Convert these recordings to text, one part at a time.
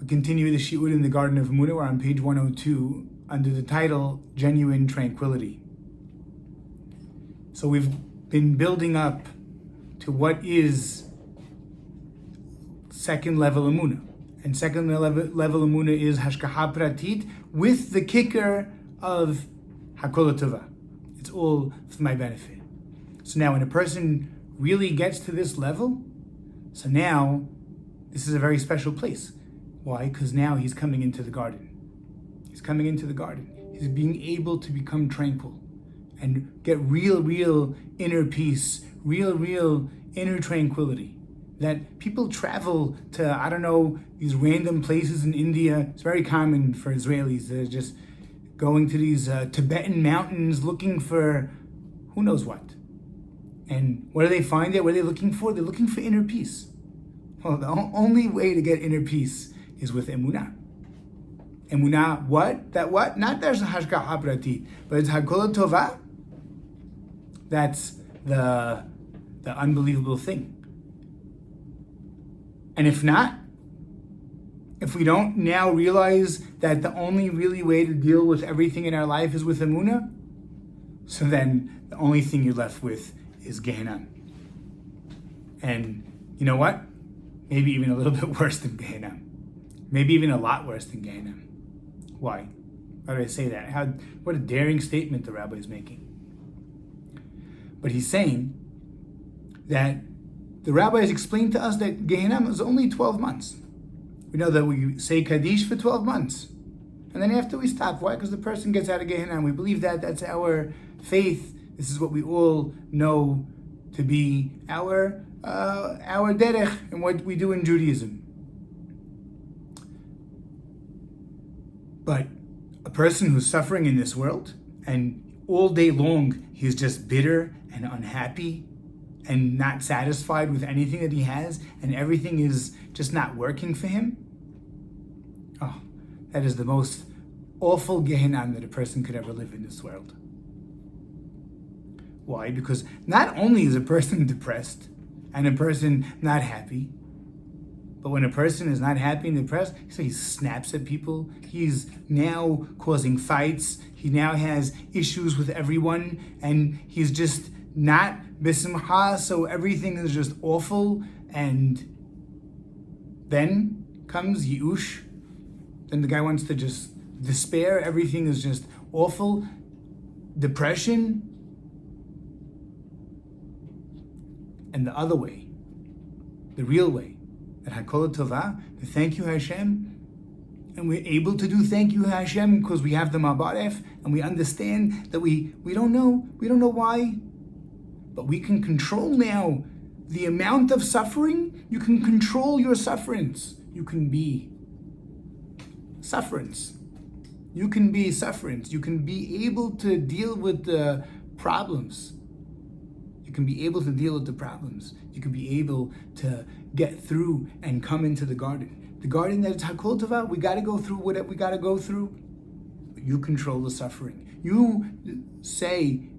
We continue the shiur in the Garden of Emunah. We're on page 102 under the title Genuine Tranquility. So we've been building up to what is second level Emunah. And second level Emunah is Hashgacha Pratit with the kicker of Hakol Tova. It's all for my benefit. So now when a person really gets to this level, so now this is a very special place. Why? Because now he's coming into the garden. He's coming into the garden. He's being able to become tranquil and get real inner peace, real inner tranquility. That people travel to, these random places in India. It's very common for Israelis. They're just going to these Tibetan mountains looking for who knows what. And what do they find there? What are they looking for? They're looking for inner peace. Well, the only way to get inner peace is with emunah. Emunah, what? That what? Not there's a hashgacha pratit, but it's hakol tova. That's the unbelievable thing. And if not, if we don't now realize that the only really way to deal with everything in our life is with emunah, so then the only thing you're left with is Gehenna. And you know what? Maybe even a little bit worse than Gehenna. Maybe even a lot worse than Gehenna. Why? Why do I say that? What a daring statement the rabbi is making. But he's saying that the rabbi has explained to us that Gehenna is only 12 months. We know that we say Kaddish for 12 months. And then after we stop. Why? Because the person gets out of Gehenna. We believe that that's our faith. This is what we all know to be our derech and what we do in Judaism. But a person who's suffering in this world and all day long he's just bitter and unhappy and not satisfied with anything that he has and everything is just not working for him, oh, that is the most awful Gehenna that a person could ever live in this world. Why? Because not only is a person depressed and a person not happy, but when a person is not happy and depressed, so he snaps at people. He's now causing fights. He now has issues with everyone, and he's just not b'simcha, so everything is just awful. And then comes Yush. Then the guy wants to just despair. Everything is just awful. Depression. And the other way, the real way, that Hakol Tova, the thank you Hashem, and we're able to do thank you Hashem because we have the Mabaref, and we understand that we don't know why, but we can control now the amount of suffering. You can control your sufferance. You can be sufferance. You can be sufferance. You can be able to deal with the problems. You can be able to deal with the problems. You can be able to get through and come into the garden. The garden that is Hakol Tova, we got to go through whatever we got to go through. But you control the suffering. You say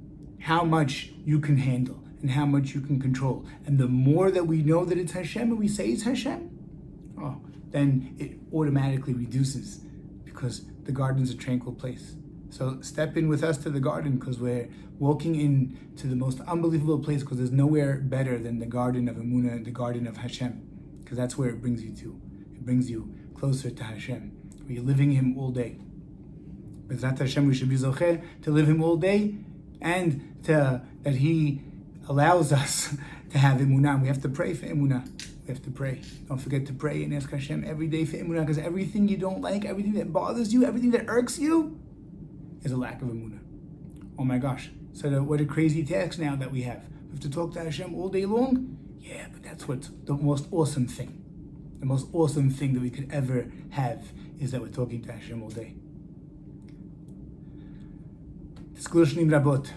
how much you can handle and how much you can control. And the more that we know that it's Hashem and we say it's Hashem, then it automatically reduces because the garden's a tranquil place. So step in with us to the garden because we're walking into the most unbelievable place because there's nowhere better than the garden of Emunah, the garden of Hashem, because that's where it brings you to. It brings you closer to Hashem, where you're living Him all day. B'ezrat Hashem, we should be zocheh to live Him all day and that He allows us to have Emunah. We have to pray for Emunah. We have to pray. Don't forget to pray and ask Hashem every day for Emunah because everything you don't like, everything that bothers you, everything that irks you, is a lack of emunah. Oh my gosh. So what a crazy task now that we have. We have to talk to Hashem all day long? Yeah, but that's what's the most awesome thing. The most awesome thing that we could ever have is that we're talking to Hashem all day. Tizkuru shnim rabot.